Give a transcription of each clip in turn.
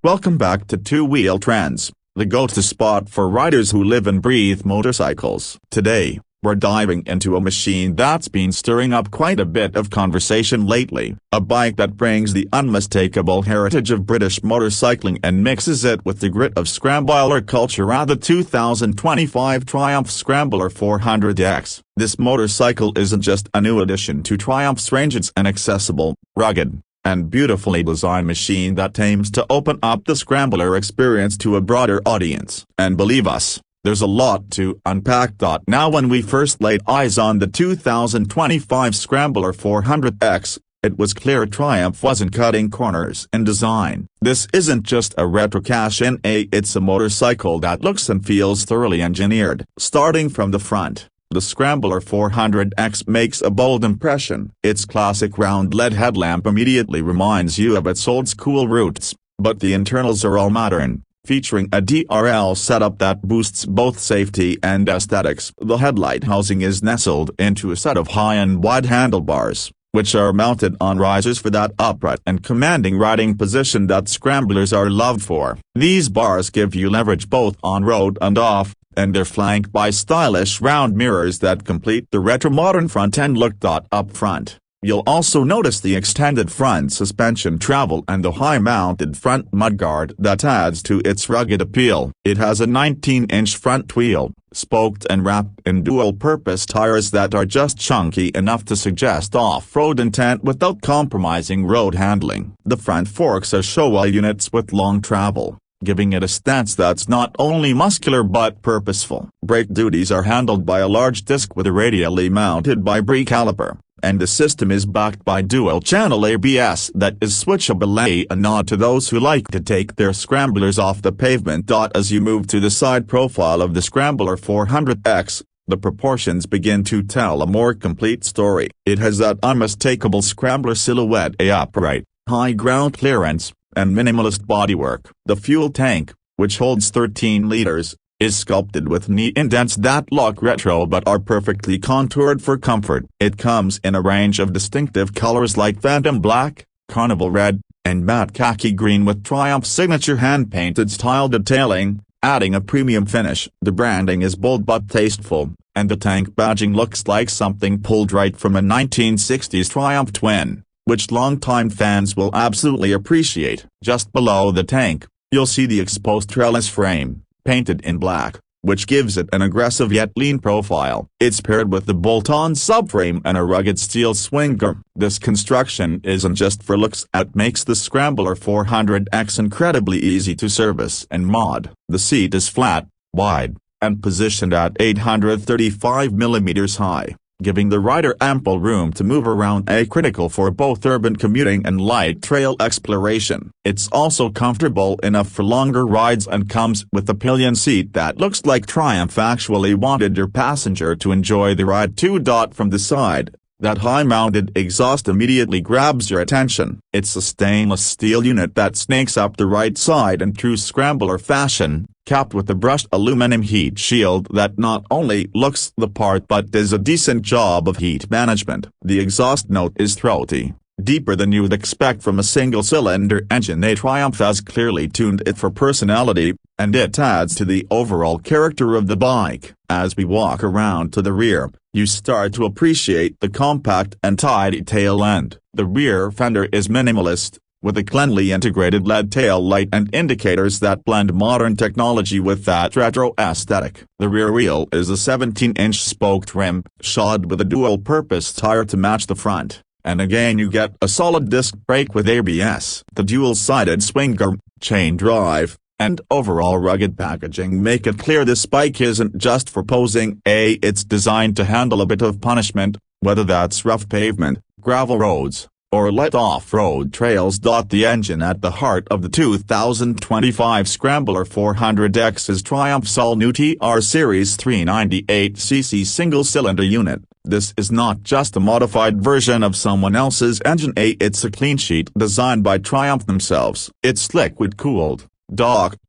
Welcome back to Two Wheel Trends, the go-to spot for riders who live and breathe motorcycles. Today, we're diving into a machine that's been stirring up quite a bit of conversation lately. A bike that brings the unmistakable heritage of British motorcycling and mixes it with the grit of Scrambler culture at the 2025 Triumph Scrambler 400X. This motorcycle isn't just a new addition to Triumph's range, it's an accessible, rugged, and beautifully designed machine that aims to open up the Scrambler experience to a broader audience. And believe us, there's a lot to unpack. Now, when we first laid eyes on the 2025 Scrambler 400X, it was clear Triumph wasn't cutting corners in design. This isn't just a retro cash-in, it's a motorcycle that looks and feels thoroughly engineered. Starting from the front, the Scrambler 400X makes a bold impression. Its classic round LED headlamp immediately reminds you of its old-school roots, but the internals are all modern, featuring a DRL setup that boosts both safety and aesthetics. The headlight housing is nestled into a set of high and wide handlebars, which are mounted on risers for that upright and commanding riding position that Scramblers are loved for. These bars give you leverage both on road and off, and they're flanked by stylish round mirrors that complete the retro-modern front-end look. Up front, you'll also notice the extended front suspension travel and the high-mounted front mudguard that adds to its rugged appeal. It has a 19-inch front wheel, spoked and wrapped in dual-purpose tires that are just chunky enough to suggest off-road intent without compromising road handling. The front forks are Showa units with long travel, giving it a stance that's not only muscular but purposeful. Brake duties are handled by a large disc with a radially mounted brake caliper, and the system is backed by dual-channel ABS that is switchable, a nod to those who like to take their Scramblers off the pavement. As you move to the side profile of the Scrambler 400X, the proportions begin to tell a more complete story. It has that unmistakable Scrambler silhouette, a upright, high ground clearance, and minimalist bodywork. The fuel tank, which holds 13 liters, is sculpted with neat indents that look retro but are perfectly contoured for comfort. It comes in a range of distinctive colors like Phantom Black, Carnival Red, and matte khaki green with Triumph's signature hand-painted style detailing, adding a premium finish. The branding is bold but tasteful, and the tank badging looks like something pulled right from a 1960s Triumph twin, which longtime fans will absolutely appreciate. Just below the tank, you'll see the exposed trellis frame, painted in black, which gives it an aggressive yet lean profile. It's paired with the bolt-on subframe and a rugged steel swing arm. This construction isn't just for looks, it makes the Scrambler 400X incredibly easy to service and mod. The seat is flat, wide, and positioned at 835mm high, giving the rider ample room to move around, critical for both urban commuting and light trail exploration. It's also comfortable enough for longer rides and comes with a pillion seat that looks like Triumph actually wanted your passenger to enjoy the ride too. From the side, that high-mounted exhaust immediately grabs your attention. It's a stainless steel unit that snakes up the right side in true Scrambler fashion, capped with a brushed aluminum heat shield that not only looks the part but does a decent job of heat management. The exhaust note is throaty, deeper than you'd expect from a single-cylinder engine. Triumph has clearly tuned it for personality, and it adds to the overall character of the bike. As we walk around to the rear, you start to appreciate the compact and tidy tail end. The rear fender is minimalist, with a cleanly integrated LED tail light and indicators that blend modern technology with that retro aesthetic. The rear wheel is a 17-inch spoked rim, shod with a dual-purpose tire to match the front, and again you get a solid disc brake with ABS. The dual-sided swing arm, chain drive, and overall rugged packaging make it clear this bike isn't just for posing, it's designed to handle a bit of punishment, whether that's rough pavement, gravel roads, or light off-road trails. The engine at the heart of the 2025 Scrambler 400X is Triumph's all-new TR Series 398cc single-cylinder unit. This is not just a modified version of someone else's engine, it's a clean sheet designed by Triumph themselves. It's liquid-cooled,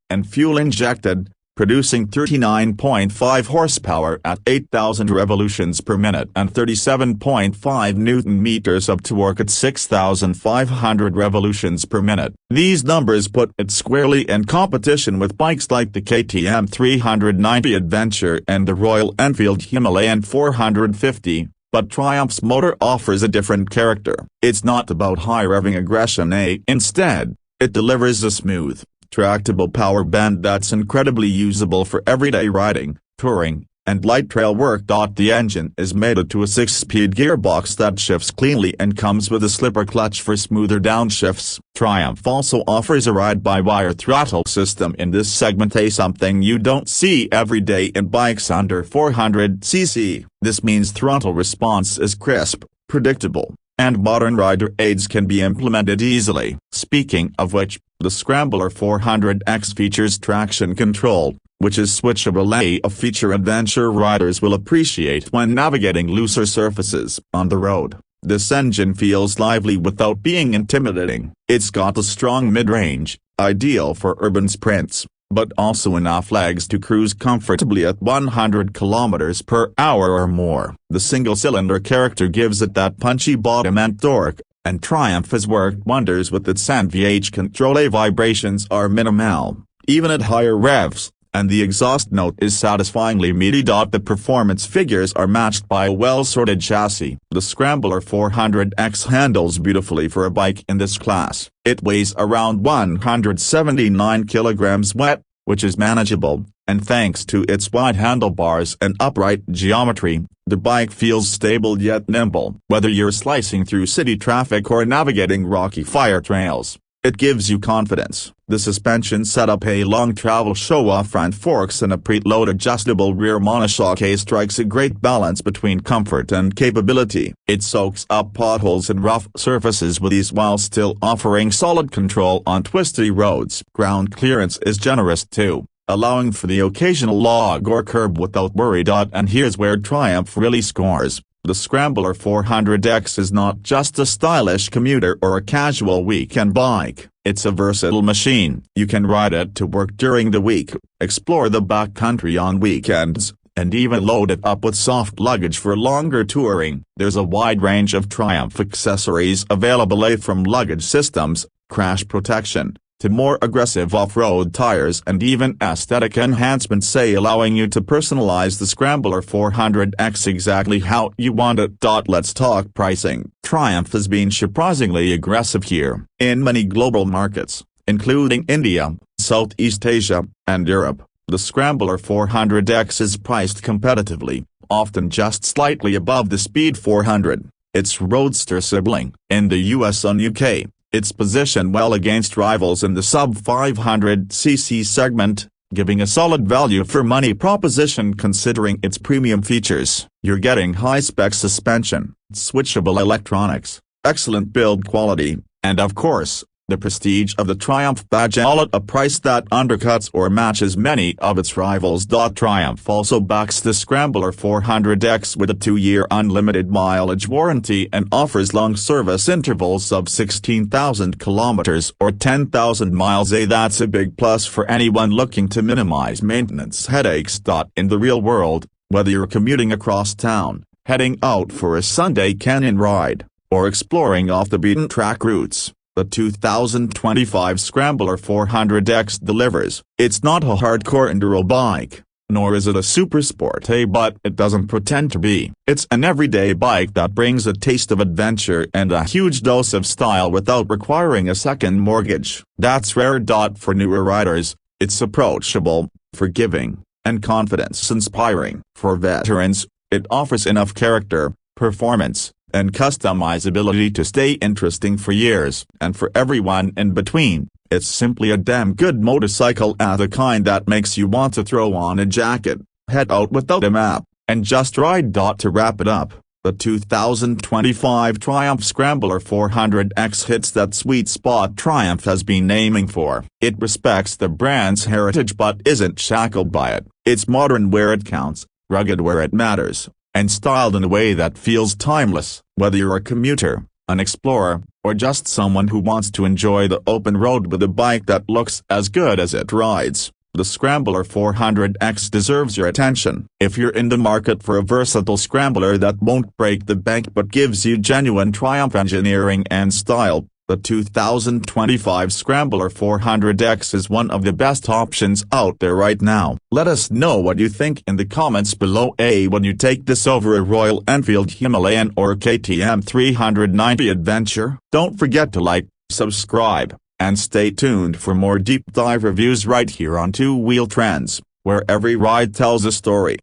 and fuel-injected, producing 39.5 horsepower at 8,000 revolutions per minute and 37.5 Newton-meters of torque at 6,500 revolutions per minute. These numbers put it squarely in competition with bikes like the KTM 390 Adventure and the Royal Enfield Himalayan 450. But Triumph's motor offers a different character. It's not about high-revving aggression. Instead, it delivers a smooth, tractable power band that's incredibly usable for everyday riding, touring, and light trail work. The engine is mated to a 6-speed gearbox that shifts cleanly and comes with a slipper clutch for smoother downshifts. Triumph also offers a ride-by-wire throttle system in this segment, something you don't see every day in bikes under 400cc. This means throttle response is crisp, predictable, and modern rider aids can be implemented easily. Speaking of which, the Scrambler 400X features traction control, which is switchable, a feature adventure riders will appreciate when navigating looser surfaces on the road. This engine feels lively without being intimidating. It's got a strong mid-range, ideal for urban sprints, but also enough legs to cruise comfortably at 100 km per hour or more. The single-cylinder character gives it that punchy bottom and torque, and Triumph has worked wonders with its NVH control. Vibrations are minimal, even at higher revs, and the exhaust note is satisfyingly meaty. The performance figures are matched by a well-sorted chassis. The Scrambler 400X handles beautifully for a bike in this class. It weighs around 179 kilograms wet, which is manageable, and thanks to its wide handlebars and upright geometry, the bike feels stable yet nimble. Whether you're slicing through city traffic or navigating rocky fire trails, it gives you confidence. The suspension setup, a long travel show-off front forks and a preload adjustable rear monoshock, strikes a great balance between comfort and capability. It soaks up potholes and rough surfaces with ease while still offering solid control on twisty roads. Ground clearance is generous too, allowing for the occasional log or curb without worry. And here's where Triumph really scores. The Scrambler 400X is not just a stylish commuter or a casual weekend bike, it's a versatile machine. You can ride it to work during the week, explore the backcountry on weekends, and even load it up with soft luggage for longer touring. There's a wide range of Triumph accessories available, from luggage systems, crash protection, to more aggressive off-road tires and even aesthetic enhancements, allowing you to personalize the Scrambler 400X exactly how you want it. Let's talk pricing. Triumph has been surprisingly aggressive here. In many global markets, including India, Southeast Asia, and Europe, the Scrambler 400X is priced competitively, often just slightly above the Speed 400, its roadster sibling. In the US and UK, it's positioned well against rivals in the sub-500cc segment, giving a solid value-for-money proposition considering its premium features. You're getting high-spec suspension, switchable electronics, excellent build quality, and of course, the prestige of the Triumph badge, all at a price that undercuts or matches many of its rivals. Triumph also backs the Scrambler 400X with a 2-year unlimited mileage warranty and offers long service intervals of 16,000 kilometers or 10,000 miles. That's a big plus for anyone looking to minimize maintenance headaches. In the real world, whether you're commuting across town, heading out for a Sunday canyon ride, or exploring off-the-beaten-track routes, the 2025 Scrambler 400X delivers. It's not a hardcore enduro bike, nor is it a super sport, but it doesn't pretend to be. It's an everyday bike that brings a taste of adventure and a huge dose of style without requiring a second mortgage. That's rare. For newer riders, it's approachable, forgiving, and confidence-inspiring. For veterans, it offers enough character, performance, and customizability to stay interesting for years. And for everyone in between, it's simply a damn good motorcycle, the kind that makes you want to throw on a jacket, head out without a map, and just ride. To wrap it up, the 2025 Triumph Scrambler 400X hits that sweet spot Triumph has been aiming for. It respects the brand's heritage but isn't shackled by it. It's modern where it counts, rugged where it matters, and styled in a way that feels timeless. Whether you're a commuter, an explorer, or just someone who wants to enjoy the open road with a bike that looks as good as it rides, The Scrambler 400X deserves your attention. If you're in the market for a versatile scrambler that won't break the bank but gives you genuine Triumph engineering and style, the 2025 Scrambler 400X is one of the best options out there right now. Let us know what you think in the comments below. When you take this over a Royal Enfield Himalayan or KTM 390 Adventure? Don't forget to like, subscribe, and stay tuned for more deep dive reviews right here on Two Wheel Trends, where every ride tells a story.